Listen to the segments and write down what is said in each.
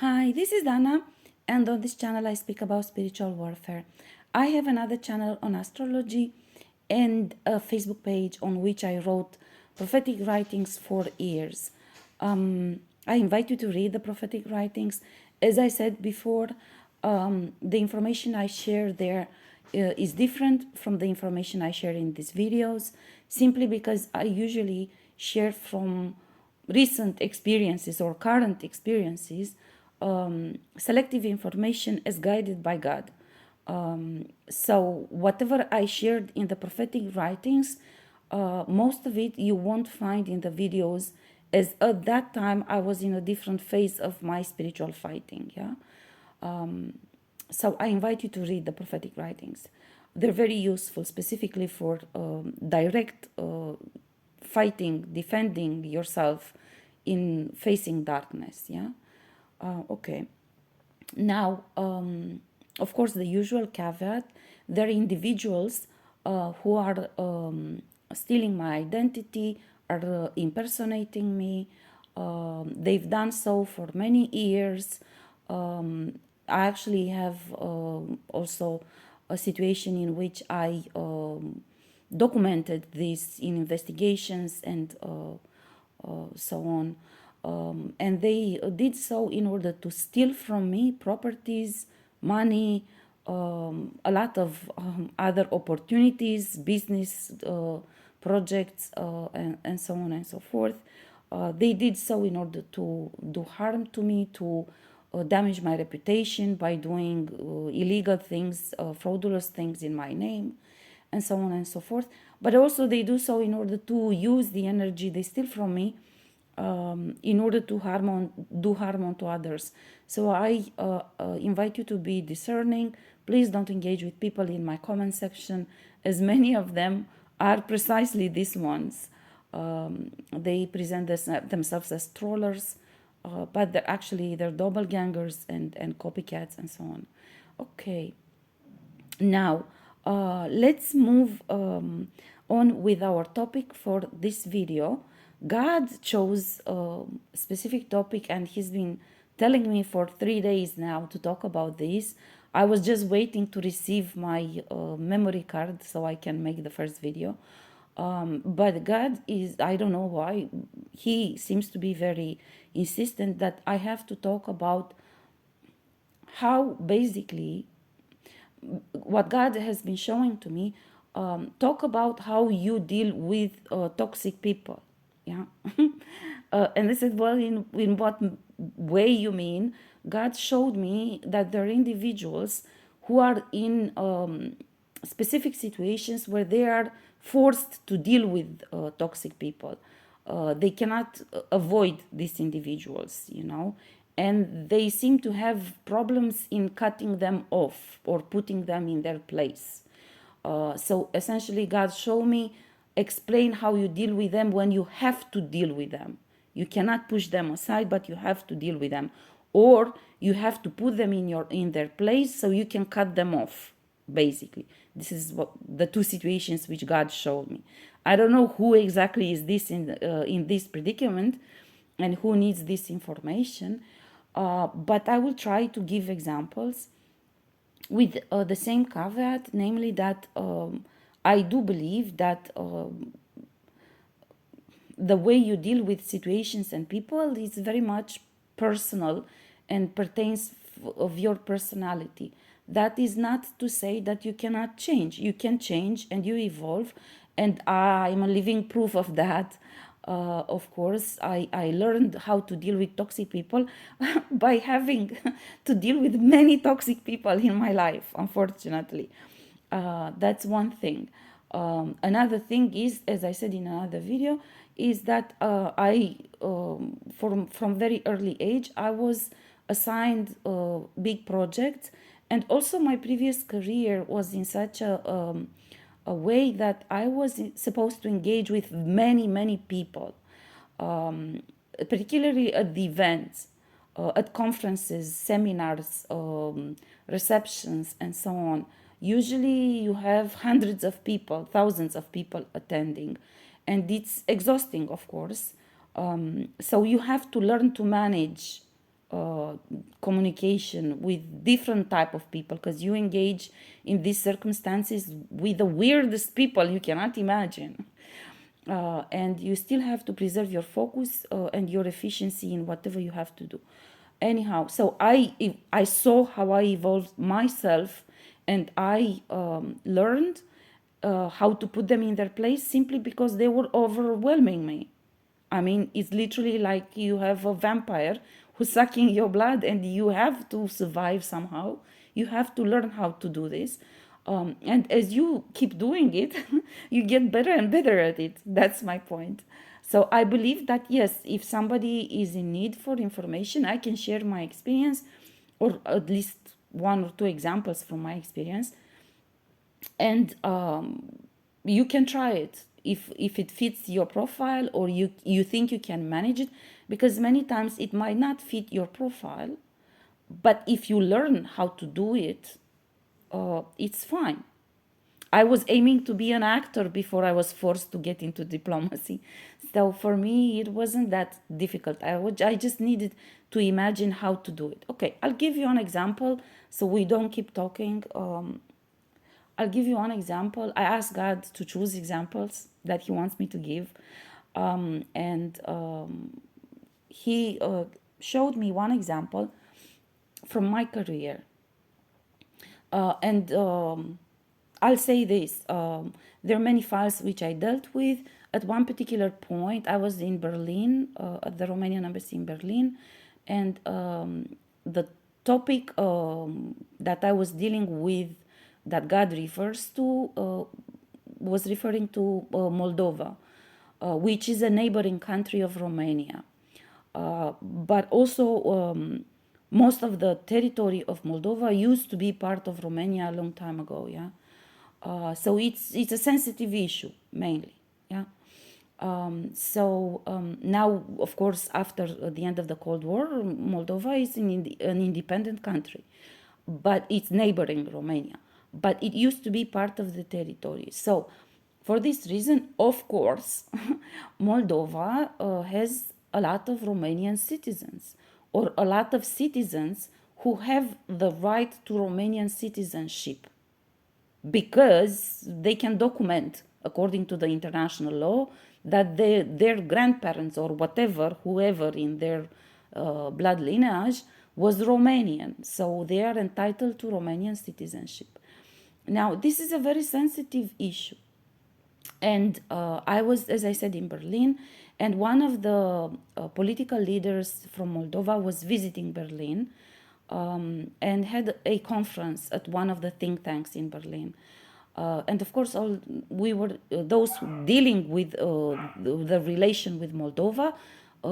Hi, this is Dana, and on this channel I speak about spiritual warfare. I have another channel on astrology and a Facebook page on which I wrote prophetic writings for years. I invite you to read the prophetic writings. As I said before, the information I share there is different from the information I share in these videos, simply because I usually share from recent experiences or current experiences, selective information as guided by God. So whatever I shared in the prophetic writings, most of it you won't find in the videos, as at that time I was in a different phase of my spiritual fighting. Yeah. So I invite you to read the prophetic writings. They're very useful, specifically for direct fighting, defending yourself in facing darkness. Yeah. Okay. Now, of course, the usual caveat: there are individuals who are stealing my identity, are impersonating me. They've done so for many years. I actually have also a situation in which I documented this in investigations and so on. And they did so in order to steal from me properties, money, a lot of other opportunities, business projects, and so on and so forth. They did so in order to do harm to me, to damage my reputation by doing illegal things, fraudulent things in my name, and so on and so forth. But also, they do so in order to use the energy they steal from me in order to do harm on to others. So I invite you to be discerning. Please don't engage with people in my comment section, as many of them are precisely these ones. They present themselves as trollers, but they're doppelgangers and copycats and so on. Okay. Now, let's move on with our topic for this video. God chose a specific topic, and He's been telling me for 3 days now to talk about this. I was just waiting to receive my memory card so I can make the first video. But God is, I don't know why, He seems to be very insistent that I have to talk about how basically what God has been showing to me, talk about how you deal with toxic people. Yeah. And I said, well, in what way you mean? God showed me that there are individuals who are in specific situations where they are forced to deal with toxic people. They cannot avoid these individuals, and they seem to have problems in cutting them off or putting them in their place. So essentially, God showed me, explain how you deal with them when you have to deal with them. You cannot push them aside, but you have to deal with them, or you have to put them in their place so you can cut them off. Basically, this is what the two situations which God showed me. I don't know who exactly is this in this predicament, and who needs this information, but I will try to give examples with the same caveat, namely that I do believe that the way you deal with situations and people is very much personal and pertains of your personality. That is not to say that you cannot change. You can change and you evolve, and I'm a living proof of that. Of course, I learned how to deal with toxic people by having to deal with many toxic people in my life, unfortunately. That's one thing. Another thing is, as I said in another video, is that from very early age, I was assigned big projects, and also my previous career was in such a way that I was supposed to engage with many, many people, particularly at the events, at conferences, seminars, receptions, and so on. Usually, you have hundreds of people, thousands of people attending, and it's exhausting, of course. So you have to learn to manage communication with different type of people, because you engage in these circumstances with the weirdest people you cannot imagine. And you still have to preserve your focus and your efficiency in whatever you have to do. Anyhow, so I saw how I evolved myself, and I learned how to put them in their place simply because they were overwhelming me. I mean, it's literally like you have a vampire who's sucking your blood, and you have to survive somehow. You have to learn how to do this. And as you keep doing it, you get better and better at it. That's my point. So I believe that, yes, if somebody is in need for information, I can share my experience, or at least one or two examples from my experience, and you can try it if it fits your profile, or you think you can manage it, because many times it might not fit your profile, but if you learn how to do it, it's fine. I was aiming to be an actor before I was forced to get into diplomacy. So for me, it wasn't that difficult. I just needed to imagine how to do it. Okay, I'll give you an example so we don't keep talking. I'll give you one example. I asked God to choose examples that He wants me to give. And He showed me one example from my career. And I'll say this, there are many files which I dealt with. At one particular point, I was in Berlin, at the Romanian embassy in Berlin, and the topic that I was dealing with, that God refers to, was referring to Moldova, which is a neighboring country of Romania. But also, most of the territory of Moldova used to be part of Romania a long time ago. Yeah, so it's a sensitive issue mainly. Yeah. Now, of course, after the end of the Cold War, Moldova is an independent country, but it's neighboring Romania. But it used to be part of the territory. So, for this reason, of course, Moldova has a lot of Romanian citizens, or a lot of citizens who have the right to Romanian citizenship, because they can document, according to the international law, that their grandparents or whatever, whoever in their blood lineage, was Romanian. So they are entitled to Romanian citizenship. Now, this is a very sensitive issue. And I was, as I said, in Berlin, and one of the political leaders from Moldova was visiting Berlin, and had a conference at one of the think tanks in Berlin. And of course, we were those dealing with the relation with Moldova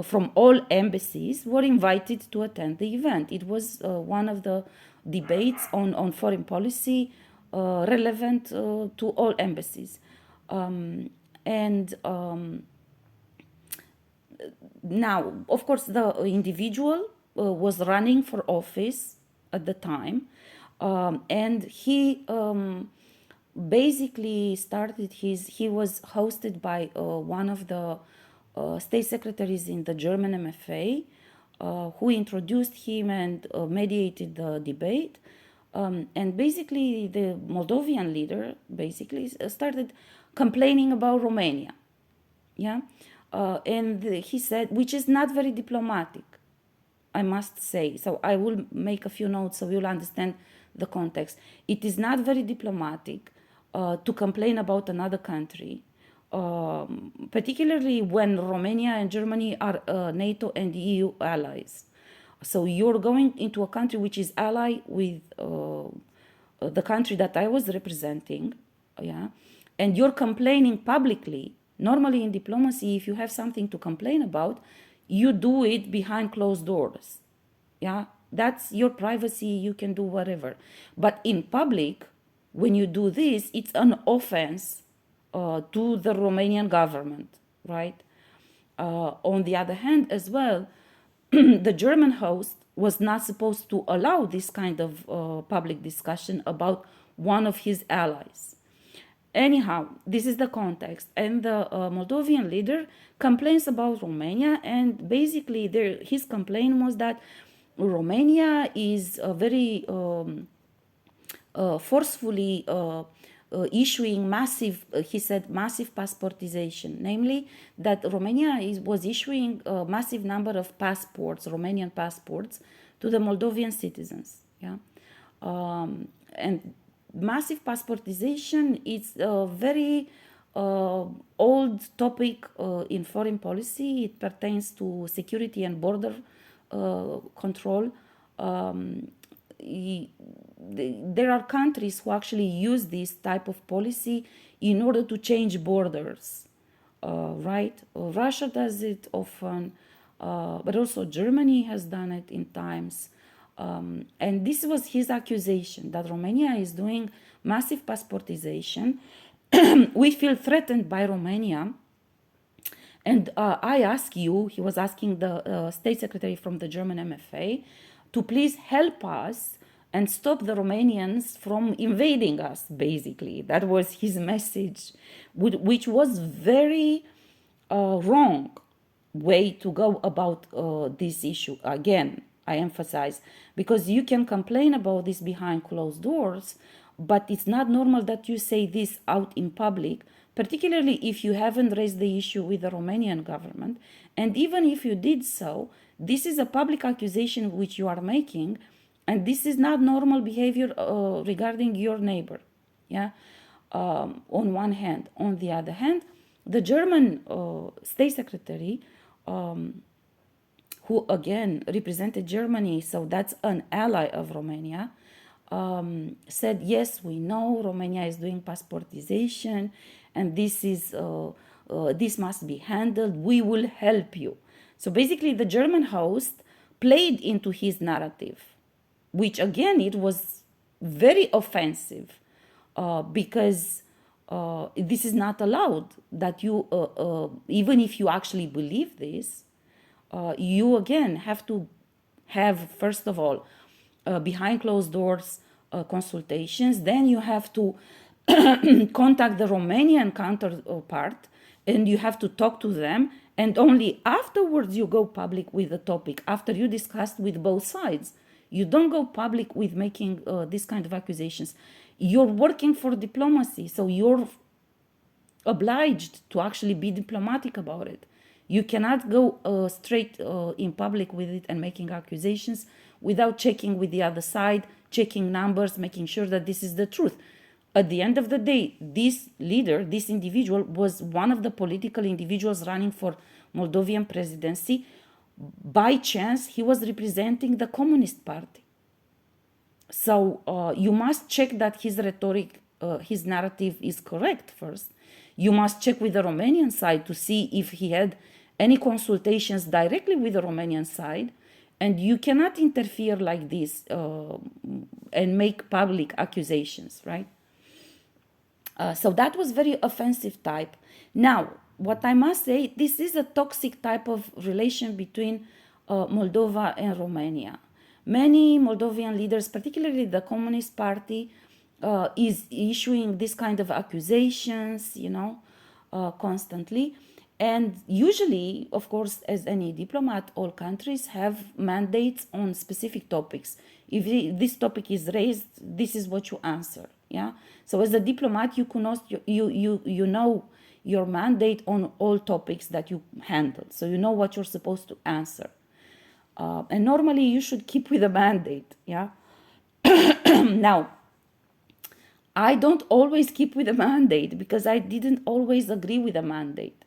from all embassies were invited to attend the event. It was one of the debates on foreign policy relevant to all embassies. Now, of course, the individual was running for office at the time, and he basically he was hosted by one of the state secretaries in the German MFA, who introduced him and mediated the debate. And basically, the Moldovan leader basically started complaining about Romania. Yeah. And he said, which is not very diplomatic, I must say. So I will make a few notes so you'll understand the context. It is not very diplomatic to complain about another country, particularly when Romania and Germany are NATO and EU allies. So you're going into a country which is ally with the country that I was representing, yeah, and you're complaining publicly. Normally in diplomacy, if you have something to complain about, you do it behind closed doors. Yeah, that's your privacy, you can do whatever. But in public, when you do this, it's an offense to the Romanian government, right? On the other hand, as well, the German host was not supposed to allow this kind of public discussion about one of his allies. Anyhow, this is the context. And the Moldovan leader complains about Romania, and basically his complaint was that Romania is very forcefully issuing massive, he said, massive passportization, namely that Romania was issuing a massive number of passports, Romanian passports, to the Moldovan citizens. Yeah, and massive passportization is a very old topic in foreign policy. It pertains to security and border control. There are countries who actually use this type of policy in order to change borders, right? Russia does it often, but also Germany has done it in times. And this was his accusation that Romania is doing massive passportization. We feel threatened by Romania. And I ask you, he was asking the state secretary from the German MFA, to please help us and stop the Romanians from invading us, basically. That was his message, which was very wrong way to go about this issue. Again, I emphasize, because you can complain about this behind closed doors, but it's not normal that you say this out in public, particularly if you haven't raised the issue with the Romanian government. And even if you did so, this is a public accusation which you are making, and this is not normal behavior regarding your neighbor. Yeah, on one hand. On the other hand, the German state secretary, who again represented Germany, so that's an ally of Romania, said, yes, we know Romania is doing passportization, and this must be handled. We will help you. So basically, the German host played into his narrative, which again, it was very offensive, because this is not allowed. That you, even if you actually believe this, you again have to have, first of all, behind closed doors consultations. Then you have to contact the Romanian counterpart, and you have to talk to them, and only afterwards you go public with the topic, after you discussed with both sides. You don't go public with making this kind of accusations. You're working for diplomacy, so you're obliged to actually be diplomatic about it. You cannot go straight in public with it and making accusations without checking with the other side, checking numbers, making sure that this is the truth. At the end of the day, this leader, this individual, was one of the political individuals running for Moldovan presidency. By chance, he was representing the Communist Party. So you must check that his rhetoric, his narrative is correct first. You must check with the Romanian side to see if he had any consultations directly with the Romanian side. And you cannot interfere like this and make public accusations, right? So that was very offensive type. Now, what I must say, this is a toxic type of relation between Moldova and Romania. Many Moldovan leaders, particularly the Communist Party, is issuing this kind of accusations, constantly. And usually, of course, as any diplomat, all countries have mandates on specific topics. If this topic is raised, this is what you answer. Yeah. So as a diplomat, you know your mandate on all topics that you handle. So you know what you're supposed to answer. And normally you should keep with a mandate. Yeah. Now, I don't always keep with a mandate because I didn't always agree with the mandate.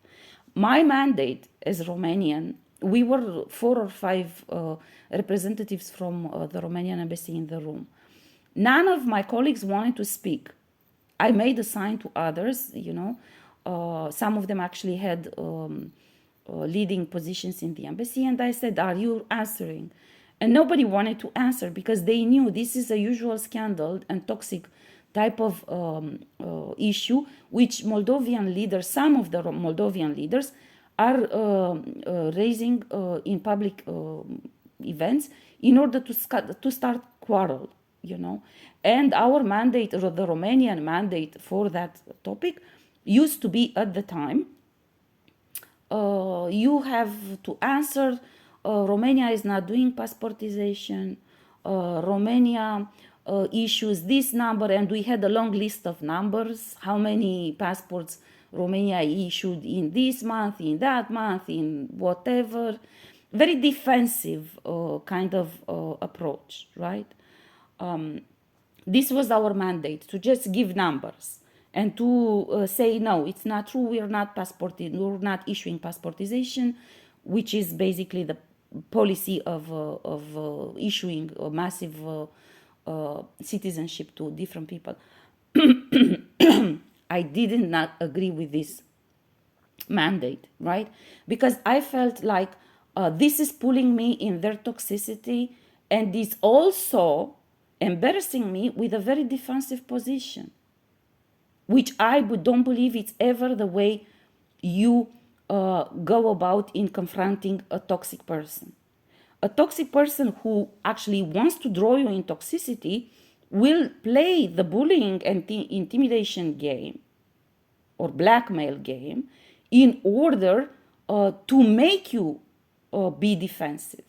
My mandate as Romanian, we were 4 or 5 representatives from the Romanian embassy in the room. None of my colleagues wanted to speak. I made a sign to others, some of them actually had leading positions in the embassy, and I said, are you answering? And nobody wanted to answer because they knew this is a usual scandal and toxic type of issue, which Moldovan leaders, some of the Moldovan leaders, are raising in public events in order to start quarrel, And our mandate, or the Romanian mandate for that topic, used to be at the time, you have to answer Romania is not doing passportization. Romania issues this number, and we had a long list of numbers, how many passports Romania issued in this month, in that month, in whatever. Very defensive kind of approach, right? This was our mandate, to just give numbers and to say, no, it's not true, we're not issuing passportization, which is basically the policy of issuing a massive citizenship to different people. I did not agree with this mandate, right? Because I felt like this is pulling me in their toxicity, and is also embarrassing me with a very defensive position, which I don't believe it's ever the way you go about in confronting a toxic person. A toxic person who actually wants to draw you in toxicity will play the bullying and the intimidation game or blackmail game in order to make you be defensive.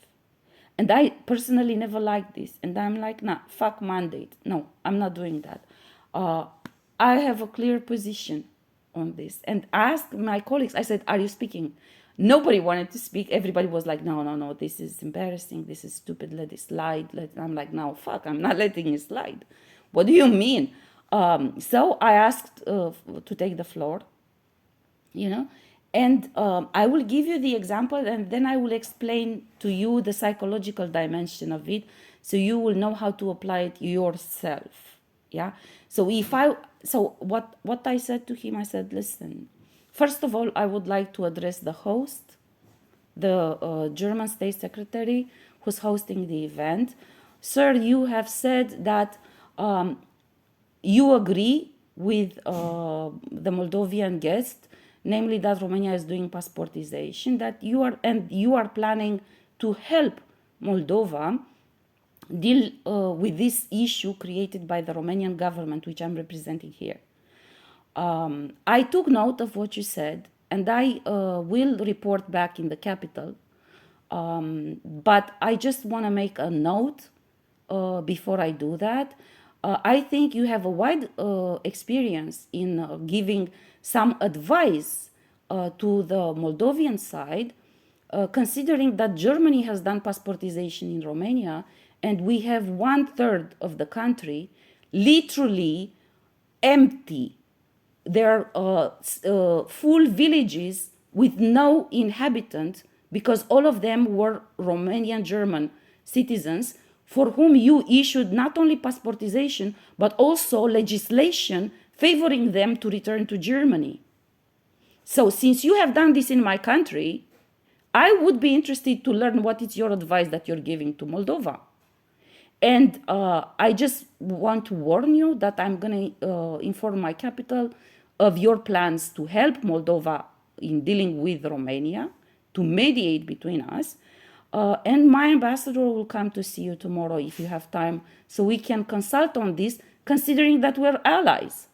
And I personally never liked this. And I'm like, nah, fuck mandate. No, I'm not doing that. I have a clear position on this. And I asked my colleagues, I said, are you speaking? Nobody wanted to speak. Everybody was like, no, this is embarrassing. This is stupid. Let it slide. I'm like, no, fuck, I'm not letting it slide. What do you mean? So I asked to take the floor, and I will give you the example, and then I will explain to you the psychological dimension of it, so you will know how to apply it yourself. Yeah. So what I said to him, I said, listen, first of all, I would like to address the host, the German state secretary who's hosting the event. Sir, you have said that you agree with the Moldovan guest, namely that Romania is doing passportization, that you are planning to help Moldova deal with this issue created by the Romanian government, which I'm representing here. I took note of what you said, and I will report back in the capital. But I just want to make a note before I do that. I think you have a wide experience in giving some advice to the Moldovan side, considering that Germany has done passportization in Romania, and we have 1/3 of the country literally empty. There are full villages with no inhabitant, because all of them were Romanian German citizens for whom you issued not only passportization, but also legislation favoring them to return to Germany. So since you have done this in my country, I would be interested to learn what is your advice that you're giving to Moldova. And I just want to warn you that I'm going to inform my capital of your plans to help Moldova in dealing with Romania, to mediate between us. And my ambassador will come to see you tomorrow if you have time, so we can consult on this, considering that we're allies.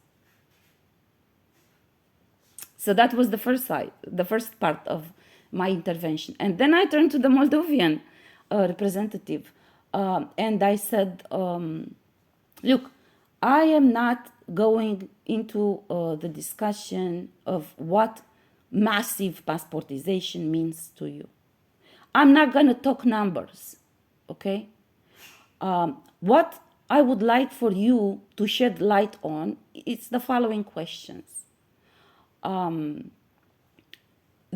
So that was the first part of my intervention. And then I turned to the Moldovan representative, and I said, look, I am not going into the discussion of what massive passportization means to you. I'm not going to talk numbers, okay? What I would like for you to shed light on is the following questions.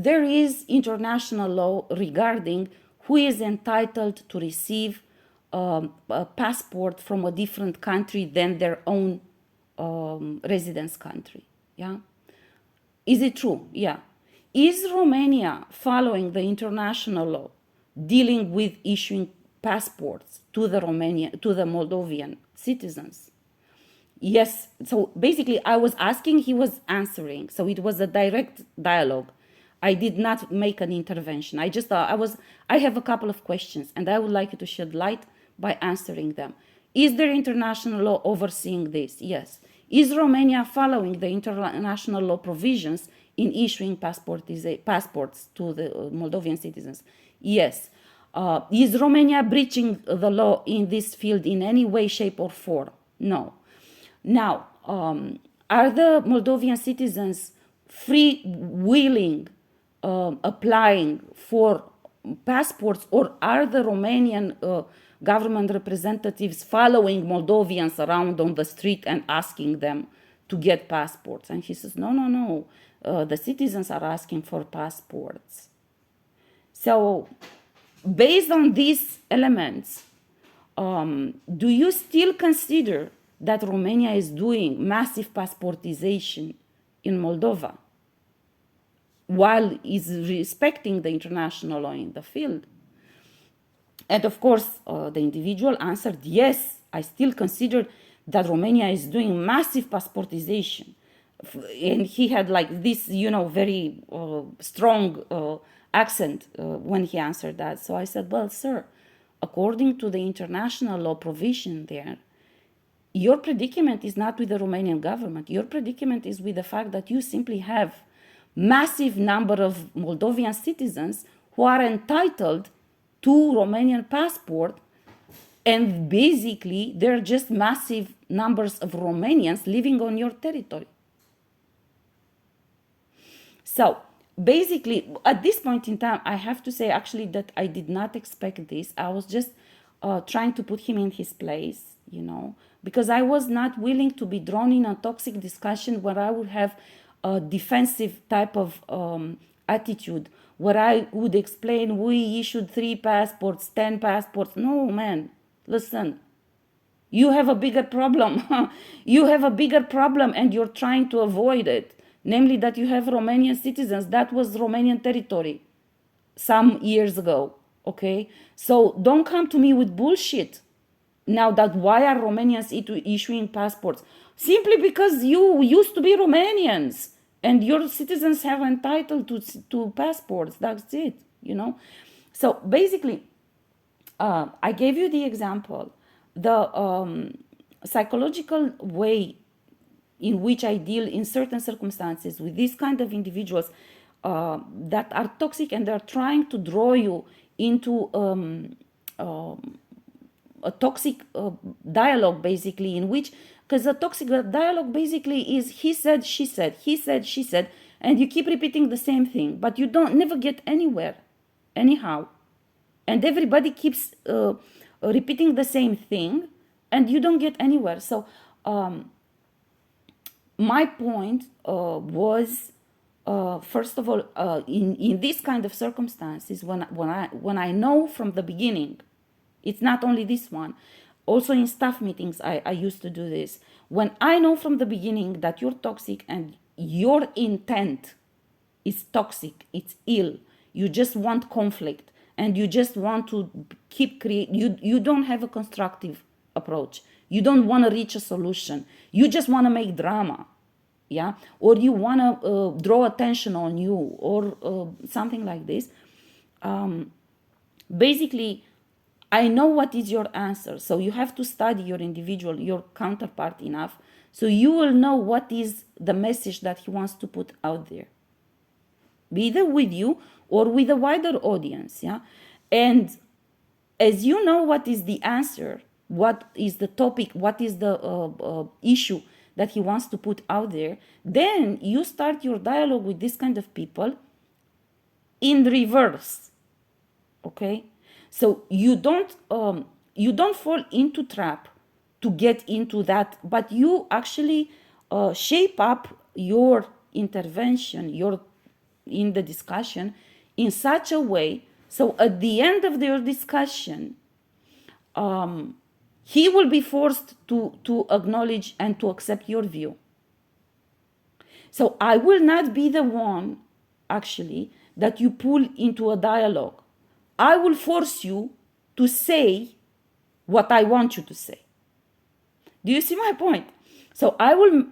There is international law regarding who is entitled to receive a passport from a different country than their own residence country. Yeah, is it true? Yeah. Is Romania following the international law dealing with issuing passports to the Moldovan citizens? Yes. So basically, I was asking, he was answering. So it was a direct dialogue. I did not make an intervention. I have a couple of questions, and I would like you to shed light by answering them. Is there international law overseeing this? Yes. Is Romania following the international law provisions in issuing passports to the Moldovan citizens? Yes. Is Romania breaching the law in this field in any way, shape, or form? No. Now, are the Moldovan citizens free, willing, applying for passports, or are the Romanian government representatives following Moldovans around on the street and asking them to get passports? And he says, no, no, no. The citizens are asking for passports. So, based on these elements, do you still consider that Romania is doing massive passportization in Moldova while is respecting the international law in the field? And of course, the individual answered, yes, I still consider that Romania is doing massive passportization. And he had like this, very strong accent when he answered that. So I said, well, sir, according to the international law provision there, your predicament is not with the Romanian government. Your predicament is with the fact that you simply have massive number of Moldovan citizens who are entitled to Romanian passport, and basically they're just massive numbers of Romanians living on your territory. So basically, at this point in time, I have to say actually that I did not expect this. I was just trying to put him in his place, because I was not willing to be drawn in a toxic discussion where I would have a defensive type of attitude, where I would explain we issued 3 passports, 10 passports. No, man, listen. You have a bigger problem. You have a bigger problem and you're trying to avoid it. Namely that you have Romanian citizens. That was Romanian territory some years ago, okay? So don't come to me with bullshit. Now that why are Romanians issuing passports? Simply because you used to be Romanians and your citizens have entitled to passports. That's it, So basically, I gave you the example. The psychological way in which I deal in certain circumstances with these kind of individuals that are toxic and they're trying to draw you into a toxic dialogue, basically, in which, because a toxic dialogue basically is he said, she said, he said, she said, and you keep repeating the same thing, but you don't never get anywhere, anyhow, and everybody keeps repeating the same thing, and you don't get anywhere. So my point was, first of all, in this kind of circumstances, when I know from the beginning, it's not only this one, also in staff meetings, I used to do this. When I know from the beginning that you're toxic and your intent is toxic, it's ill, you just want conflict and you just want to keep you don't have a constructive approach. You don't want to reach a solution. You just want to make drama, yeah? Or you want to draw attention on you or something like this. Basically, I know what is your answer. So you have to study your individual, your counterpart enough, so you will know what is the message that he wants to put out there, either with you or with a wider audience, yeah? And as you know what is the answer, what is the topic, what is the issue that he wants to put out there, then you start your dialogue with this kind of people in reverse, okay? So you don't fall into trap to get into that, but you actually shape up your intervention, in the discussion in such a way, so at the end of your discussion, he will be forced to acknowledge and to accept your view. So I will not be the one, actually, that you pull into a dialogue. I will force you to say what I want you to say. Do you see my point? So I will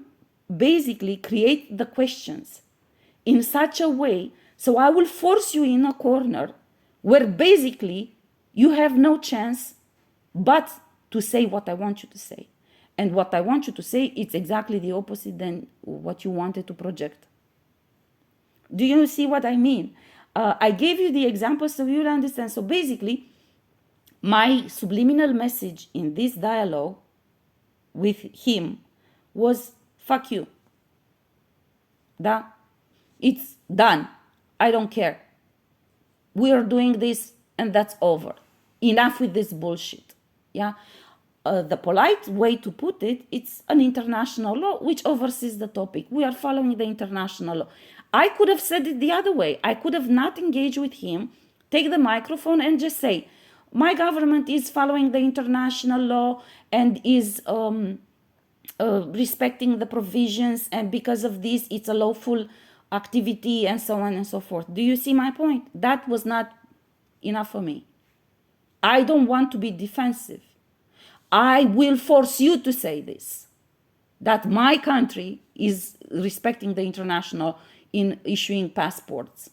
basically create the questions in such a way, so I will force you in a corner where basically you have no chance but to say what I want you to say. And what I want you to say is exactly the opposite than what you wanted to project. Do you see what I mean? I gave you the example so you'll understand. So basically, my subliminal message in this dialogue with him was, fuck you. Da? It's done. I don't care. We are doing this and that's over. Enough with this bullshit. Yeah. The polite way to put it, it's an international law which oversees the topic. We are following the international law. I could have said it the other way. I could have not engaged with him, take the microphone and just say, my government is following the international law and is respecting the provisions, and because of this, it's a lawful activity, and so on and so forth. Do you see my point? That was not enough for me. I don't want to be defensive. I will force you to say this, that my country is respecting the international in issuing passports.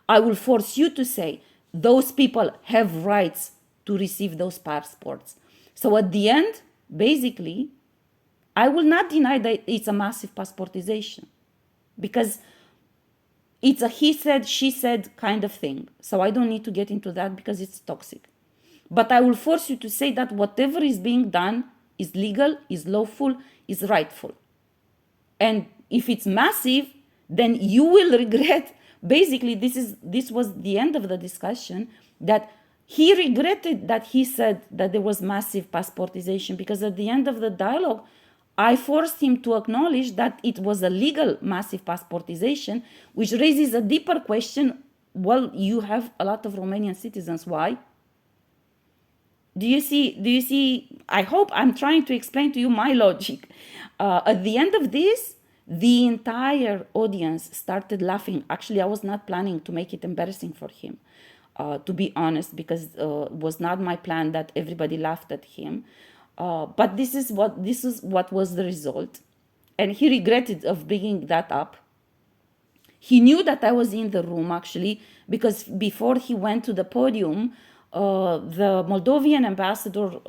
I will force you to say those people have rights to receive those passports. So at the end, basically, I will not deny that it's a massive passportization, because it's a he said, she said kind of thing. So I don't need to get into that because it's toxic. But I will force you to say that whatever is being done is legal, is lawful, is rightful. And if it's massive, then you will regret. Basically, this was the end of the discussion, that he regretted that he said that there was massive passportization, because at the end of the dialogue, I forced him to acknowledge that it was a legal massive passportization, which raises a deeper question. Well, you have a lot of Romanian citizens. Why? Do you see? I hope I'm trying to explain to you my logic. At the end of this, the entire audience started laughing. Actually, I was not planning to make it embarrassing for him, to be honest, because it was not my plan that everybody laughed at him. But this is what was the result, and he regretted of bringing that up. He knew that I was in the room, actually, because before he went to the podium, the Moldovan ambassador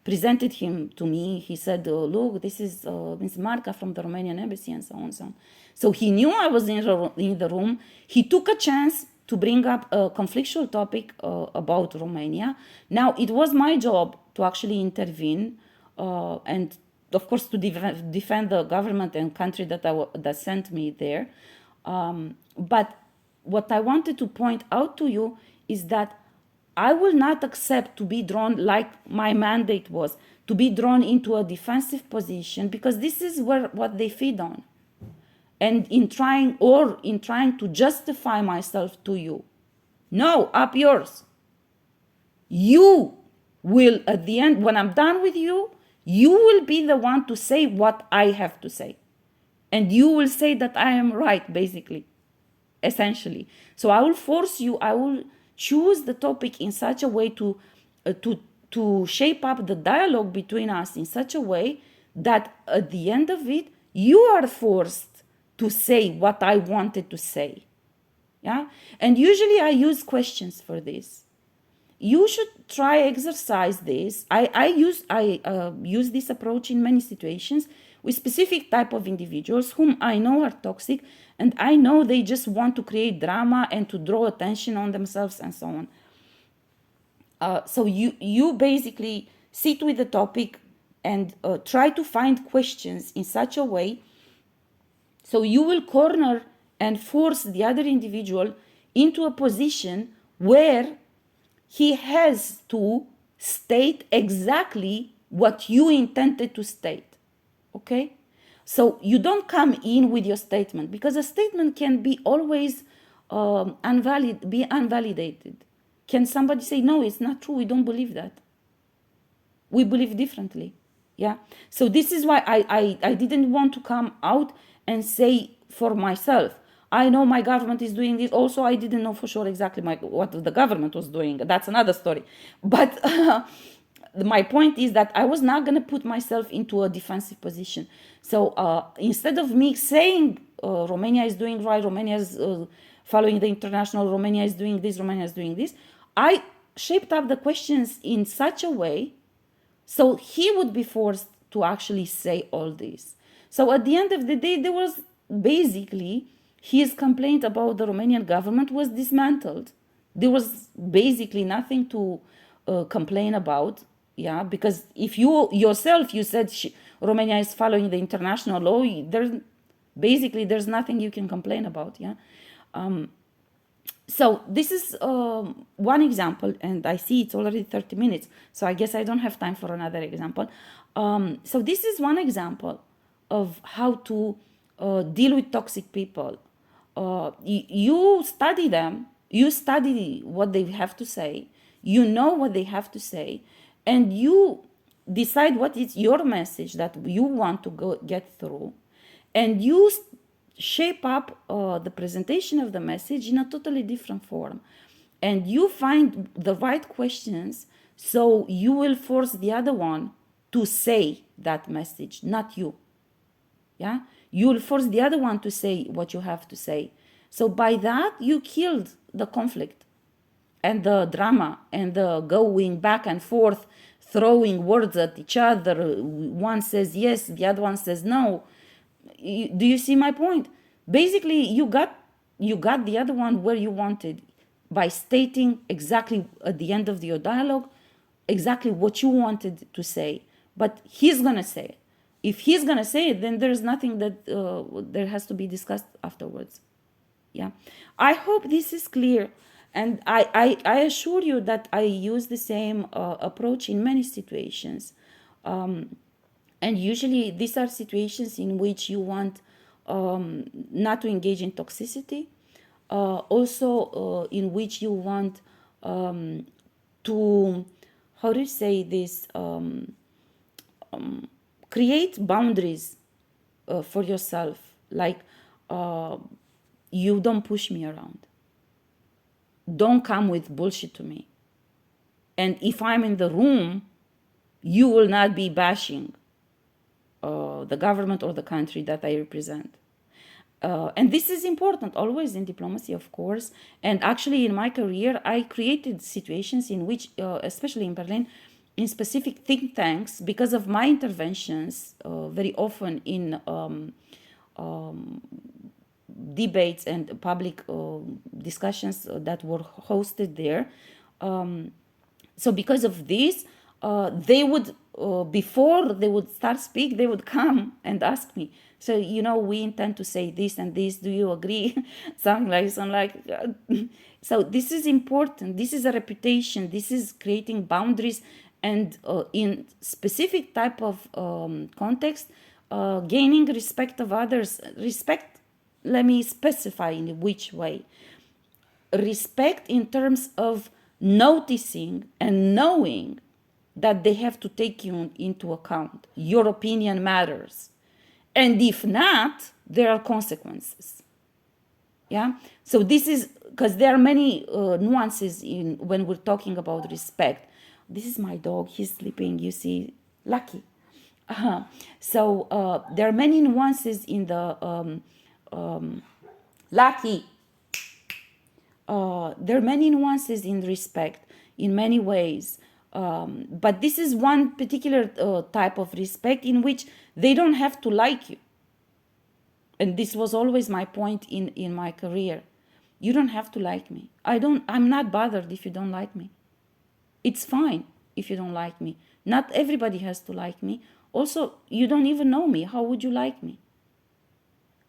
presented him to me. He said, look, this is Ms. Marca from the Romanian embassy, and so on and so on. So he knew I was in the room. He took a chance to bring up a conflictual topic about Romania. Now, it was my job to actually intervene and, of course, to defend the government and country that sent me there. But what I wanted to point out to you is that I will not accept to be drawn, like my mandate was, to be drawn into a defensive position, because this is what they feed on. And in trying to justify myself to you. No, up yours. You will, at the end, when I'm done with you, you will be the one to say what I have to say. And you will say that I am right, basically, essentially. So I will force you, I will choose the topic in such a way to shape up the dialogue between us in such a way that at the end of it, you are forced to say what I wanted to say. Yeah? And usually I use questions for this. You should try exercise this. I use this approach in many situations with specific type of individuals whom I know are toxic, and I know they just want to create drama and to draw attention on themselves and so on. So you basically sit with the topic and try to find questions in such a way so you will corner and force the other individual into a position where he has to state exactly what you intended to state. Okay? So you don't come in with your statement, because a statement can be always unvalidated. Can somebody say, no, it's not true, we don't believe that. We believe differently. Yeah. So this is why I didn't want to come out and say for myself, I know my government is doing this. Also, I didn't know for sure exactly what the government was doing. That's another story. But my point is that I was not going to put myself into a defensive position. So instead of me saying Romania is doing right, Romania is following the international, Romania is doing this, Romania is doing this, I shaped up the questions in such a way so he would be forced to actually say all this. So at the end of the day, there was basically his complaint about the Romanian government was dismantled. There was basically nothing to complain about, yeah, because if you yourself, you said Romania is following the international law, there's nothing you can complain about, yeah. So this is one example, and I see it's already 30 minutes, so I guess I don't have time for another example. So this is one example of how to deal with toxic people. You study them, you study what they have to say, you know what they have to say, and you decide what is your message that you want to get through, and you shape up the presentation of the message in a totally different form. And you find the right questions, so you will force the other one to say that message, not you. Yeah, you will force the other one to say what you have to say. So by that, you killed the conflict and the drama and the going back and forth, throwing words at each other. One says yes, the other one says no. Do you see my point? Basically, you got the other one where you wanted by stating exactly at the end of your dialogue exactly what you wanted to say. But he's gonna say it. If he's gonna say it, then there's nothing that there has to be discussed afterwards. Yeah, I hope this is clear, and I assure you that I use the same approach in many situations. And usually these are situations in which you want not to engage in toxicity, also in which you want to, how do you say this, create boundaries for yourself, like you don't push me around, don't come with bullshit to me, and if I'm in the room, you will not be bashing the government or the country that I represent. And this is important always in diplomacy, of course. And actually, in my career, I created situations in which, especially in Berlin, in specific think tanks, because of my interventions, very often in debates and public discussions that were hosted there. So because of this, they would, before they would start speak, they would come and ask me, so, we intend to say this and this, do you agree? Something like, so this is important. This is a reputation. This is creating boundaries, and in specific type of context, gaining respect of others. Respect, let me specify in which way. Respect in terms of noticing and knowing that they have to take you into account. Your opinion matters. And if not, there are consequences. Yeah? So this is, because there are many nuances in when we're talking about respect. This is my dog. He's sleeping, you see, Lucky. So there are many nuances in the Lucky. There are many nuances in respect in many ways. But this is one particular type of respect in which they don't have to like you. And this was always my point in my career. You don't have to like me. I'm not bothered if you don't like me. It's fine if you don't like me. Not everybody has to like me. Also, you don't even know me. How would you like me?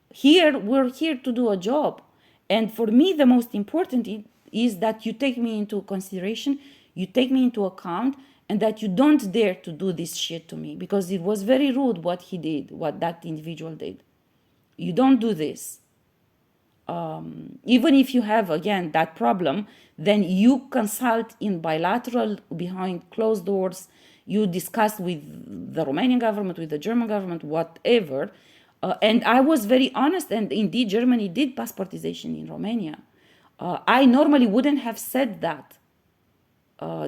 Here, we're here to do a job. And for me, the most important is that you take me into consideration, you take me into account, and that you don't dare to do this shit to me, because it was very rude what he did, what that individual did. You don't do this. Even if you have, again, that problem, then you consult in bilateral, behind closed doors. You discuss with the Romanian government, with the German government, whatever. And I was very honest, and indeed Germany did passportization in Romania. I normally wouldn't have said that.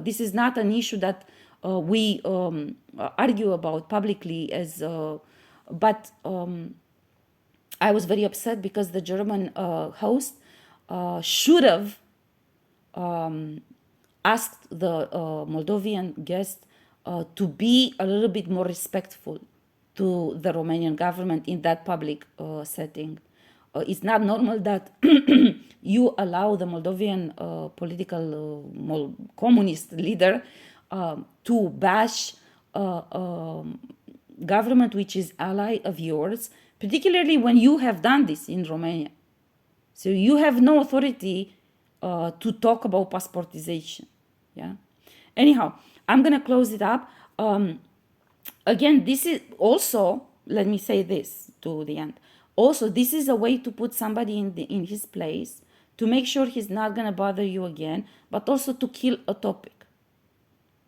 This is not an issue that we argue about publicly, but I was very upset because the German host should have asked the Moldovan guest to be a little bit more respectful to the Romanian government in that public setting. It's not normal that you allow the Moldovan political communist leader to bash government which is ally of yours, particularly when you have done this in Romania. So you have no authority to talk about passportization. Yeah. Anyhow, I'm gonna close it up. Again, this is also, let me say this to the end. Also, this is a way to put somebody in his place, to make sure he's not gonna bother you again, but also to kill a topic.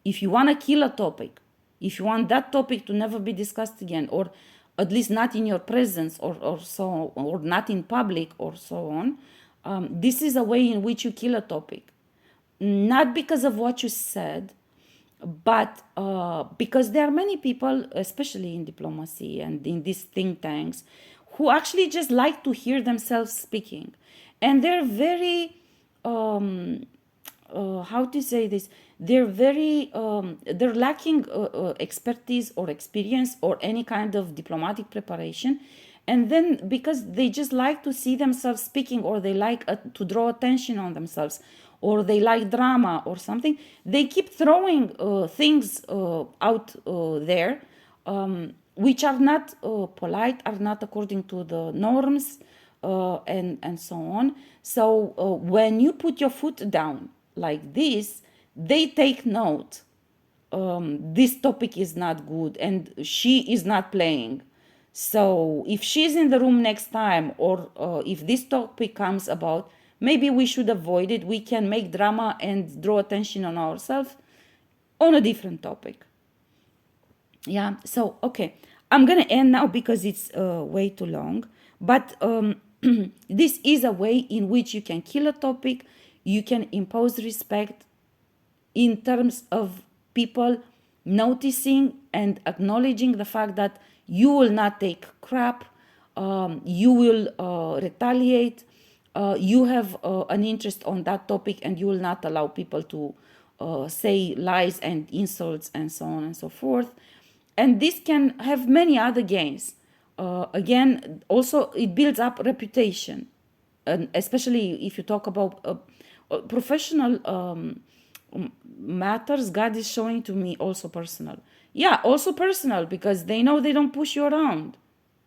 If you wanna kill a topic, if you want that topic to never be discussed again, or at least not in your presence, or so, or not in public, or so on, this is a way in which you kill a topic. Not because of what you said, but because there are many people, especially in diplomacy and in these think tanks, who actually just like to hear themselves speaking. And they're very, how to say this, they're very, they're lacking expertise or experience or any kind of diplomatic preparation. And then because they just like to see themselves speaking, or they like to draw attention on themselves, or they like drama or something, they keep throwing things out there, which are not polite, are not according to the norms, and so on. So when you put your foot down like this, they take note. This topic is not good and she is not playing. So if she's in the room next time, or if this topic comes about, maybe we should avoid it. We can make drama and draw attention on ourselves on a different topic. Yeah, so, okay. I'm going to end now because it's way too long. But this is a way in which you can kill a topic. You can impose respect in terms of people noticing and acknowledging the fact that you will not take crap, you will retaliate, you have an interest on that topic, and you will not allow people to say lies and insults and so on and so forth. And this can have many other gains. Again, also it builds up reputation, and especially if you talk about professional matters. God is showing to me also personal. Yeah, also personal, because they know they don't push you around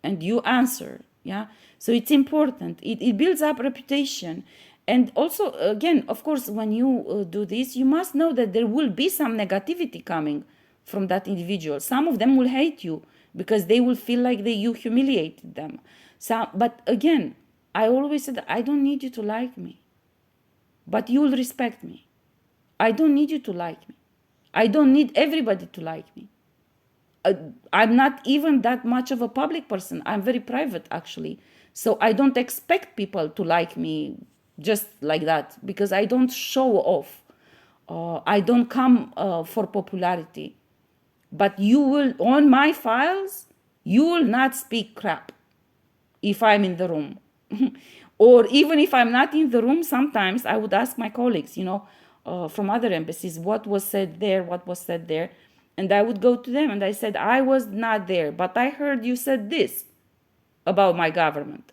and you answer. Yeah, so it's important. It builds up reputation. And also, again, of course, when you do this, you must know that there will be some negativity coming from that individual. Some of them will hate you because they will feel like you humiliated them. So, but again, I always said, I don't need you to like me, but you will respect me. I don't need you to like me. I don't need everybody to like me. I'm not even that much of a public person. I'm very private, actually. So I don't expect people to like me just like that, because I don't show off. I don't come for popularity. But you will, on my files, you will not speak crap if I'm in the room. Or even if I'm not in the room, sometimes I would ask my colleagues, from other embassies, what was said there, what was said there. And I would go to them and I said, I was not there, but I heard you said this about my government.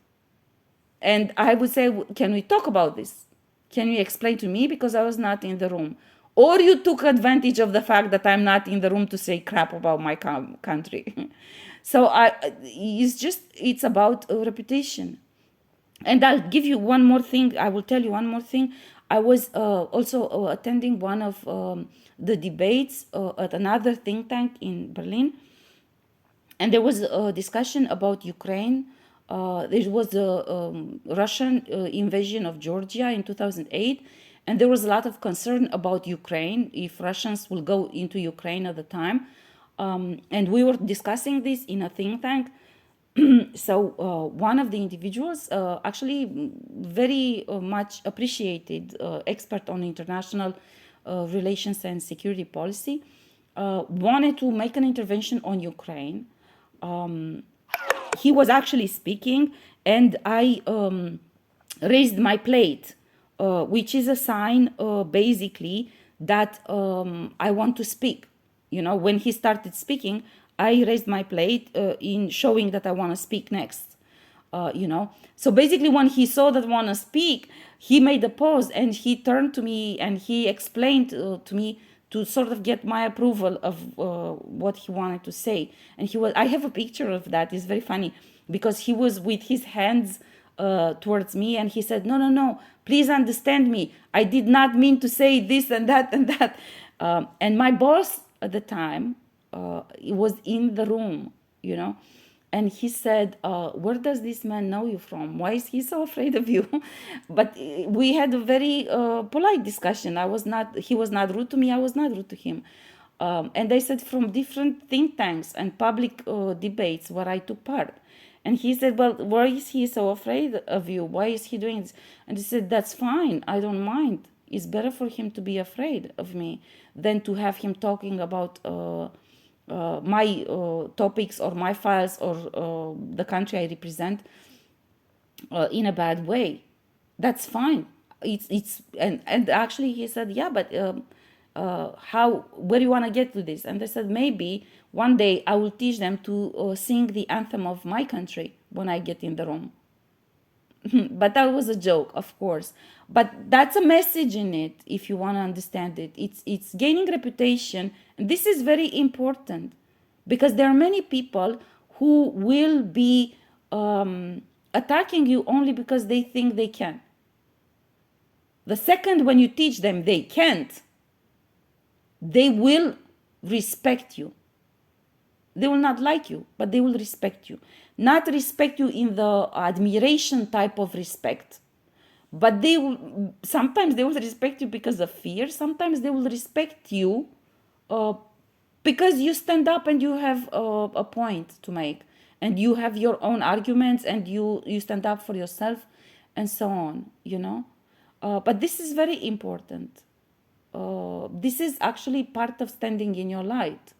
And I would say, can we talk about this? Can you explain to me? Because I was not in the room. Or you took advantage of the fact that I'm not in the room to say crap about my country. So it's about reputation. And I'll give you one more thing. I will tell you one more thing. I was also attending one of the debates at another think tank in Berlin. And there was a discussion about Ukraine. There was a Russian invasion of Georgia in 2008. And there was a lot of concern about Ukraine, if Russians will go into Ukraine at the time. And we were discussing this in a think tank. So one of the individuals, actually very much appreciated expert on international relations and security policy, wanted to make an intervention on Ukraine. He was actually speaking, and I raised my plate, which is a sign basically that I want to speak. When he started speaking, I raised my plate in showing that I want to speak next. you know. So basically, when he saw that I want to speak, he made a pause and he turned to me and he explained to me to sort of get my approval of what he wanted to say. And he was, I have a picture of that. It's very funny because he was with his hands towards me and he said, no, no, no, please understand me. I did not mean to say this and that and that. And my boss at the time was in the room, you know. And he said, where does this man know you from? Why is he so afraid of you? But we had a very polite discussion. He was not rude to me. I was not rude to him. And they said from different think tanks and public debates where I took part. And he said, well, why is he so afraid of you? Why is he doing this? And he said, that's fine. I don't mind. It's better for him to be afraid of me than to have him talking about my topics or my files or the country I represent in a bad way. That's fine. It's and actually he said, yeah, but how, where do you want to get to this? And I said, maybe one day I will teach them to sing the anthem of my country when I get in the room. But that was a joke, of course. But that's a message in it, if you want to understand it. It's gaining reputation. And this is very important because there are many people who will be attacking you only because they think they can. The second when you teach them they can't, they will respect you. They will not like you, but they will respect you. Not respect you in the admiration type of respect, but they will, sometimes they will respect you because of fear. Sometimes they will respect you because you stand up and you have a point to make and you have your own arguments and you stand up for yourself and so on, you know. But this is very important. This is actually part of standing in your light.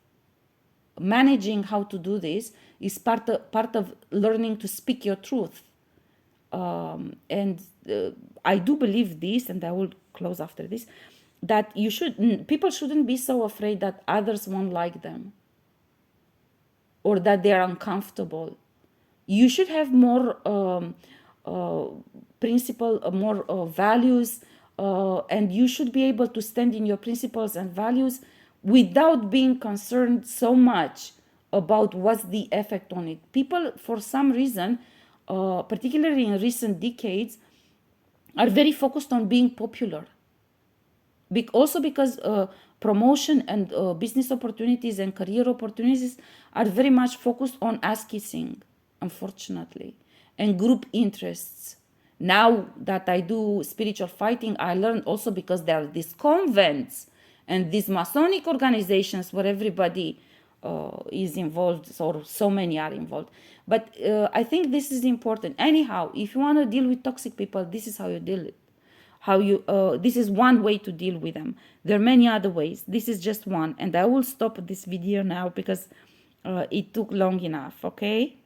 Managing how to do this is part of learning to speak your truth. And I do believe this, and I will close after this, that people shouldn't be so afraid that others won't like them or that they're uncomfortable. You should have more principle, more values, and you should be able to stand in your principles and values without being concerned so much about what's the effect on it. People, for some reason, particularly in recent decades, are very focused on being popular. Also because promotion and business opportunities and career opportunities are very much focused on ass kissing, unfortunately, and group interests. Now that I do spiritual fighting, I learned also because there are these convents and these Masonic organizations where everybody is involved, or so many are involved. But I think this is important. Anyhow, if you want to deal with toxic people, this is how you deal it. This is one way to deal with them. There are many other ways. This is just one. And I will stop this video now because it took long enough, okay?